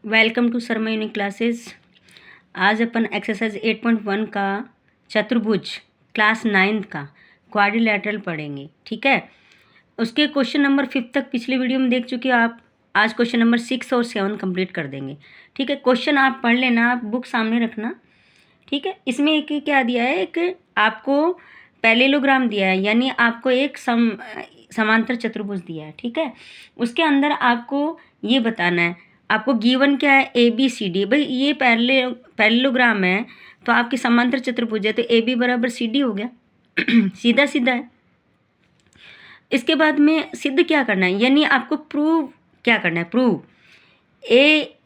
Welcome to Sharma unique classes. आज अपन exercise 8.1 का चतुर्भुज क्लास 9 का क्वाड्रिलेटरल पढ़ेंगे। ठीक है, उसके क्वेश्चन नंबर 5 तक पिछले वीडियो में देख चुके हो आप। आज क्वेश्चन नंबर 6 और 7 कंप्लीट कर देंगे। ठीक है, क्वेश्चन आप पढ़ लेना, आप बुक सामने रखना। ठीक है, इसमें एक क्या दिया है, एक आपको पैरेललोग्राम दिया है, यानी आपको एक समांतर चतुर्भुज दिया है। ठीक है, उसके अंदर आपको ये बताना है, आपको गिवन क्या है, ए बी सी डी। भाई ये पैरेललोग्राम है तो आपकी समांतर चतुर्भुज है, तो ए बी बराबर सी डी हो गया। सीधा सीधा है। इसके बाद में सिद्ध क्या करना है, यानी आपको प्रूव क्या करना है, प्रूव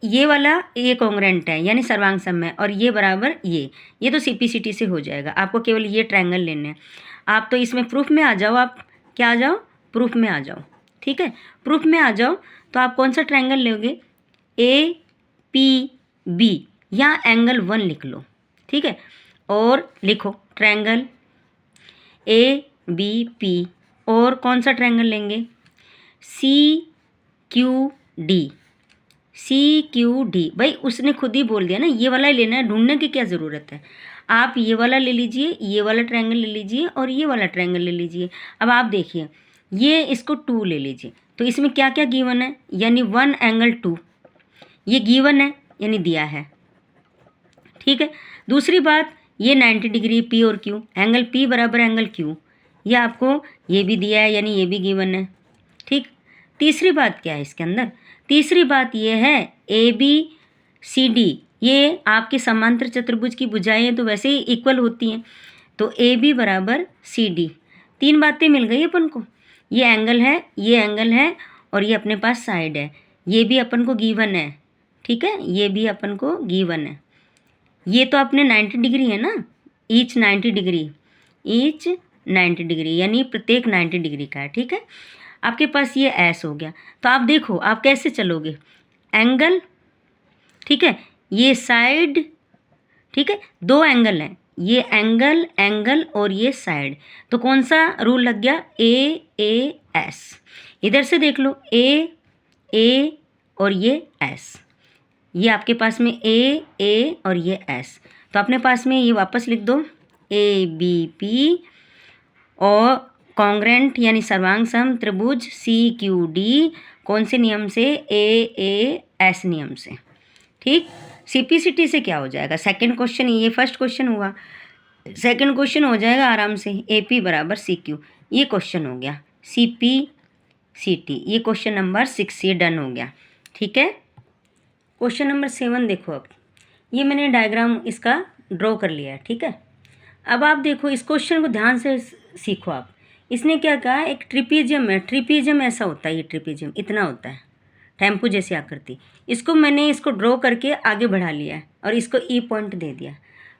ये वाला ये कॉन्ग्रेंट है, यानी सर्वांग सम है, और ये बराबर ये तो सीपीसीटी से हो जाएगा। आपको केवल ये ट्रायंगल लेने हैं। आप तो इसमें प्रूफ में आ जाओ, आप क्या आ जाओ, प्रूफ में आ जाओ। ठीक है, प्रूफ में आ जाओ तो आप कौन सा ट्रायंगल लोगे, ए पी बी या एंगल 1 लिख लो। ठीक है, और लिखो ट्रायंगल ए बी पी, और कौन सा ट्रायंगल लेंगे, C Q D. C Q D, भाई उसने खुद ही बोल दिया ना, ये वाला लेना है, ढूंढने की क्या ज़रूरत है। आप ये वाला ले लीजिए, ये वाला ट्रायंगल ले लीजिए, और ये वाला ट्रायंगल ले लीजिए। अब आप देखिए, ये इसको 2 ले लीजिए, तो इसमें क्या क्या गिवन है, यानी 1 एंगल 2, ये गिवन है यानी दिया है। ठीक है, दूसरी बात, ये 90 डिग्री पी और क्यू, एंगल पी बराबर एंगल क्यू, ये आपको ये भी दिया है, यानी ये भी गिवन है। ठीक, तीसरी बात क्या है इसके अंदर, तीसरी बात ये है ए बी सी डी, ये आपके समांतर चतुर्भुज की भुजाएं तो वैसे ही इक्वल होती हैं, तो ए बी बराबर सी डी। 3 बातें मिल गई अपन को, ये एंगल है, ये एंगल है, और ये अपने पास साइड है, ये भी अपन को गिवन है। ठीक है, ये भी अपन को गिवन है। ये तो अपने 90 डिग्री है ना, ईच 90 डिग्री, ईच 90 डिग्री, यानी प्रत्येक 90 डिग्री का है। ठीक है, आपके पास ये एस हो गया, तो आप देखो आप कैसे चलोगे, एंगल, ठीक है, ये साइड, ठीक है, 2 एंगल हैं, ये एंगल एंगल और ये साइड, तो कौन सा रूल लग गया, ए एस। इधर से देख लो, ए और ये एस, ये आपके पास में ए और ये एस, तो अपने पास में ये वापस लिख दो, ए बी पी, और कॉन्ग्रेंट यानी सर्वांग सम त्रिभुज सी क्यू डी, कौन से नियम से, ए एस नियम से। ठीक, सीपीसीटी से क्या हो जाएगा, सेकंड क्वेश्चन, ये फर्स्ट क्वेश्चन हुआ, सेकंड क्वेश्चन हो जाएगा आराम से, ए पी बराबर सी क्यू, ये क्वेश्चन हो गया, सी पी सी टी, ये क्वेश्चन नंबर 6 ये डन हो गया। ठीक है, क्वेश्चन नंबर 7 देखो। अब ये मैंने डायग्राम इसका ड्रॉ कर लिया है। ठीक है, अब आप देखो इस क्वेश्चन को ध्यान से सीखो आप। इसने क्या कहा, एक ट्रिपीजियम है, ट्रिपीजियम ऐसा होता है, ये ट्रिपीजियम इतना होता है, टेम्पो जैसी आकृति, इसको मैंने इसको ड्रॉ करके आगे बढ़ा लिया है और इसको ई पॉइंट दे दिया,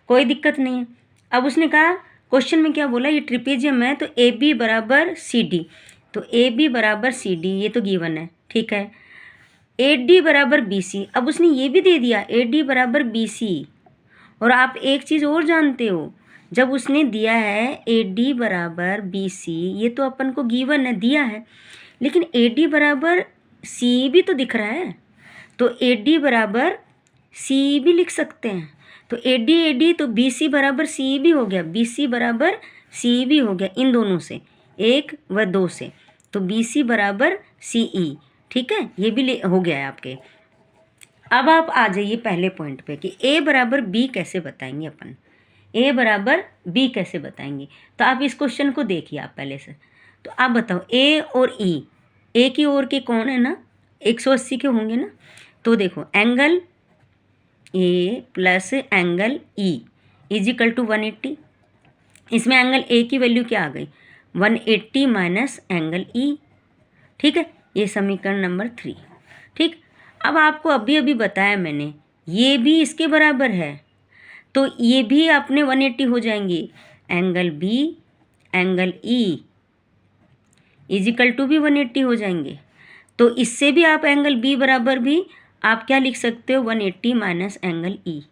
कोई दिक्कत नहीं है। अब उसने कहा क्वेश्चन में क्या बोला, ये ट्रिपीजियम है तो ए बी बराबर सी डी, तो ए बी बराबर सी डी ये तो गिवन है। ठीक है, ए डी बराबर बी सी, अब उसने ये भी दे दिया ए डी बराबर बी सी। और आप एक चीज़ और जानते हो, जब उसने दिया है ए डी बराबर बी सी, ये तो अपन को गिवन है, दिया है, लेकिन ए डी बराबर सी भी तो दिख रहा है, तो ए डी बराबर सी भी लिख सकते हैं, तो ए डी तो बी सी बराबर सी भी हो गया, बी सी बराबर सी भी हो गया, इन दोनों से 1 व 2 से, तो बी सी बराबर सी ई। ठीक है, ये भी हो गया है आपके। अब आप आ जाइए पहले पॉइंट पे कि ए बराबर बी कैसे बताएंगे अपन, ए बराबर बी कैसे बताएंगे। तो आप इस क्वेश्चन को देखिए आप पहले से, तो आप बताओ ए और ई, ए की ओर के कौन है ना, 180 के होंगे ना, तो देखो angle A plus angle E equal to 180, इसमें एंगल ए की वैल्यू क्या आ गई, 180 माइनस एंगल ई। ठीक है, ये समीकरण नंबर 3। ठीक, अब आपको अभी अभी बताया मैंने, ये भी इसके बराबर है, तो ये भी अपने 180 हो जाएंगे, angle B angle E equal to भी 180 हो जाएंगे, तो इससे भी आप एंगल बी बराबर भी आप क्या लिख सकते हो, 180 माइनस एंगल ई,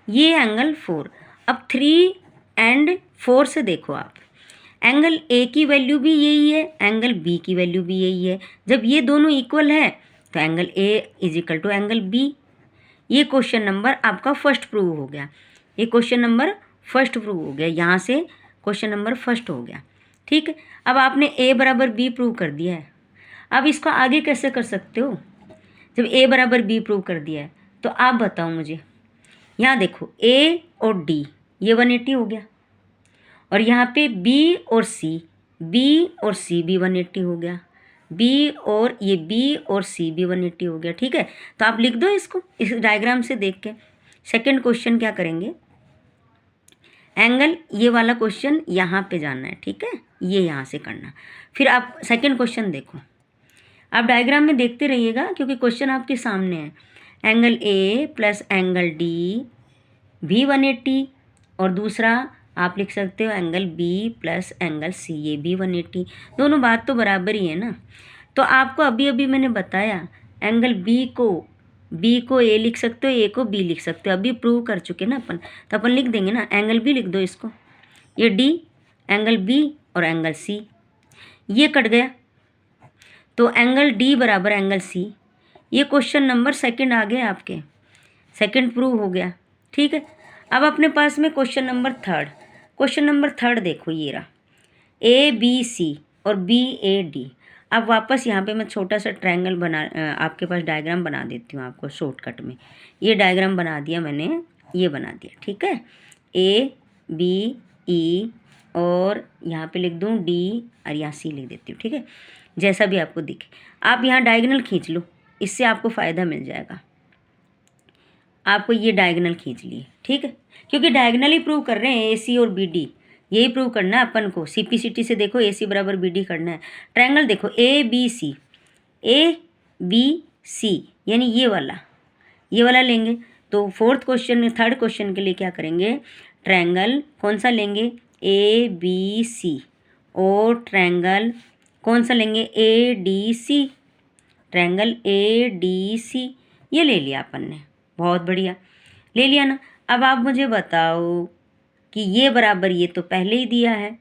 ये एंगल 4। अब 3 एंड 4 से देखो आप, एंगल ए की वैल्यू भी यही है, एंगल बी की वैल्यू भी यही है, जब ये दोनों इक्वल है तो angle A is equal to angle B. ये क्वेश्चन नंबर आपका फर्स्ट प्रूव हो गया, ये क्वेश्चन नंबर फर्स्ट प्रूव हो गया, यहाँ से क्वेश्चन नंबर फर्स्ट हो गया। ठीक है, अब आपने ए बराबर बी प्रूव कर दिया है। अब इसको आगे कैसे कर सकते हो? जब ए बराबर बी प्रूव कर दिया है तो आप बताओ मुझे। यहाँ देखो ए और डी ये 180 हो गया, और यहाँ पे बी और सी भी 180 हो गया, बी और सी भी 180 हो गया। ठीक है, तो आप लिख दो इसको इस डायग्राम से देख के। सेकंड क्वेश्चन क्या करेंगे, एंगल ये वाला क्वेश्चन यहाँ पे जाना है। ठीक है, ये यहाँ से करना। फिर आप सेकंड क्वेश्चन देखो, आप डायग्राम में देखते रहिएगा क्योंकि क्वेश्चन आपके सामने है। Angle A plus angle D भी 180, और दूसरा आप लिख सकते हो angle B plus angle C, ये भी 180। दोनों बात तो बराबर ही है ना। तो आपको अभी अभी मैंने बताया एंगल बी को ए लिख सकते हो, ए को बी लिख सकते हो। अभी प्रूव कर चुके ना अपन, तो अपन लिख देंगे ना एंगल बी लिख दो इसको, ये डी एंगल बी और एंगल सी, ये कट गया तो एंगल डी बराबर एंगल सी। ये क्वेश्चन नंबर सेकंड आ गया आपके, सेकंड प्रूव हो गया। ठीक है, अब अपने पास में question number third. Question number third देखो, ये रहा ए बी सी और बी ए डी। अब वापस यहाँ पे मैं छोटा सा ट्रायंगल बना आपके पास डायग्राम बना देती हूँ आपको शॉर्टकट में। ये डायग्राम बना दिया मैंने, ये बना दिया। ठीक है, ए बी ई और यहाँ पे लिख दूँ डी और यहाँ सी लिख देती हूँ। ठीक है, जैसा भी आपको दिखे। आप यहाँ डायगोनल खींच लो, इससे आपको फ़ायदा मिल जाएगा। आपको ये डायगोनल खींच लिए। ठीक है, क्योंकि डायगोनल ही प्रूव कर रहे हैं ए सी और बी डी, यही प्रूव करना है अपन को। सीपीसीटी से देखो ए सी बराबर बी डी करना है। ट्रायंगल देखो ए बी सी यानी ये वाला लेंगे। तो फोर्थ क्वेश्चन में थर्ड क्वेश्चन के लिए क्या करेंगे, ट्रायंगल कौन सा लेंगे, ए बी सी, और ट्रायंगल कौन सा लेंगे, A D C, triangle A D C. ये ले लिया अपन ने, बहुत बढ़िया ले लिया ना। अब आप मुझे बताओ कि ये बराबर ये तो पहले ही दिया है,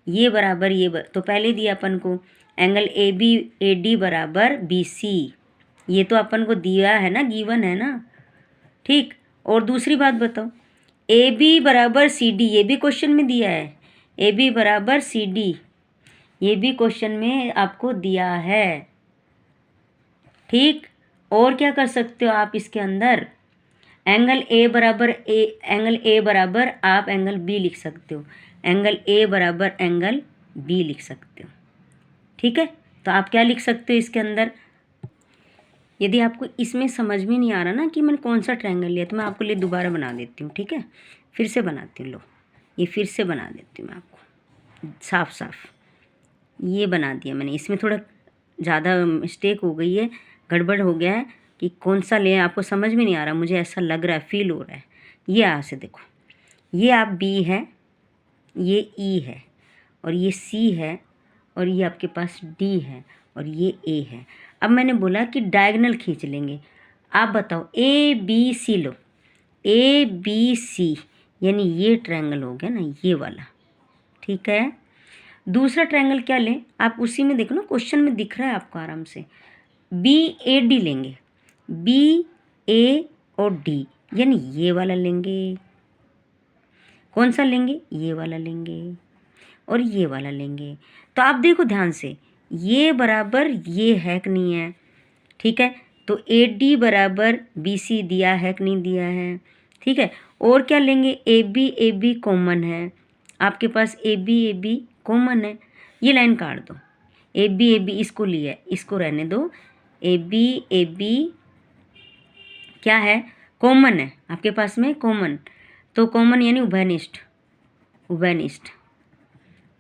ये बराबर तो पहले दिया अपन को, angle A B A D बराबर बी सी, ये तो अपन को दिया है ना, गिवन है ना। ठीक, और दूसरी बात बताओ, ए बी बराबर सी डी, ये भी क्वेश्चन में दिया है, ए बी बराबर सी डी, ये भी क्वेश्चन में आपको दिया है। ठीक, और क्या कर सकते हो आप इसके अंदर, एंगल ए बराबर आप एंगल बी लिख सकते हो, एंगल ए बराबर एंगल बी लिख सकते हो। ठीक है, तो आप क्या लिख सकते हो इसके अंदर। यदि आपको इसमें समझ में नहीं आ रहा ना कि मैंने कौन सा ट्रायंगल लिया, तो मैं आपको लिए दोबारा बना देती हूँ। ठीक है, फिर से बनाती हूँ, लो ये फिर से बना देती हूँ मैं आपको साफ ये बना दिया मैंने। इसमें थोड़ा ज़्यादा मिस्टेक हो गई है, गड़बड़ हो गया है कि कौन सा ले, आपको समझ में नहीं आ रहा, मुझे ऐसा लग रहा है, फील हो रहा है। ये यहाँ से देखो, ये आप बी है, ये ई है, और ये सी है, और ये आपके पास डी है, और ये ए है। अब मैंने बोला कि डायगोनल खींच लेंगे। आप बताओ A B C low, A B C यानी ये ट्रायंगल हो गया ना, ये वाला। ठीक है, दूसरा ट्रायंगल क्या लें, आप उसी में देखो ना, क्वेश्चन में दिख रहा है आपको आराम से, बी ए डी लेंगे, बी ए और डी यानी ये वाला लेंगे। कौन सा लेंगे, ये वाला लेंगे, और ये वाला लेंगे। तो आप देखो ध्यान से, ये बराबर ये है कि नहीं है। ठीक है, तो ए डी बराबर बी सी दिया है कि नहीं दिया है। ठीक है, और क्या लेंगे, ए बी कॉमन है आपके पास, ए बी कॉमन है, ये लाइन काट दो। ए बी इसको लिया है, इसको रहने दो। ए बी क्या है, कॉमन है आपके पास में, कॉमन। तो कॉमन यानी उभयनिष्ठ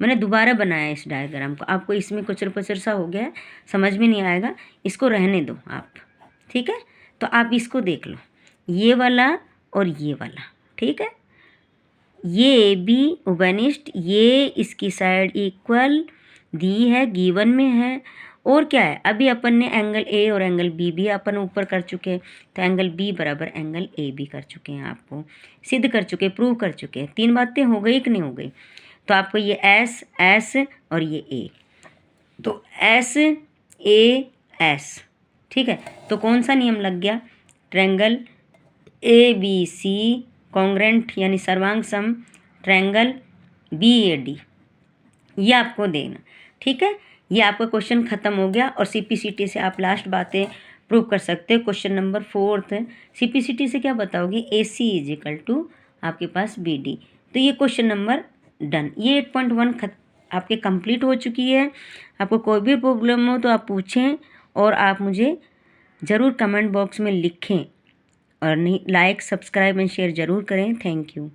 मैंने दोबारा बनाया इस डायग्राम को, आपको इसमें कुचर पुचर सा हो गया है, समझ में नहीं आएगा, इसको रहने दो आप। ठीक है, तो आप इसको देख लो, ये वाला और ये वाला। ठीक है, ये बी उभयनिष्ठ, ये इसकी साइड इक्वल दी है, गिवन में है। और क्या है, अभी अपन ने एंगल ए और एंगल बी भी अपन ऊपर कर चुके हैं, तो एंगल बी बराबर एंगल ए बी कर चुके हैं, आपको सिद्ध कर चुके, प्रूव कर चुके हैं। 3 बातें हो गई कि नहीं हो गई। तो आपको ये एस और ये ए, तो एस ए एस। ठीक है, तो कौन सा नियम लग गया, ट्रायंगल ABC कॉन्ग्रेंट यानी सर्वांग सम ट्रायंगल BAD, ये आपको देना। ठीक है, ये आपका क्वेश्चन ख़त्म हो गया। और CPCT से आप लास्ट बातें प्रूव कर सकते हो। क्वेश्चन नंबर 4 CPCT से क्या बताओगे, AC = आपके पास BD। तो ये क्वेश्चन नंबर डन। ये 8.1 आपके कंप्लीट हो चुकी है। आपको कोई भी प्रॉब्लम हो तो आप पूछें और आप मुझे ज़रूर कमेंट बॉक्स में लिखें। और नहीं, लाइक सब्सक्राइब एंड शेयर ज़रूर करें। Thank you.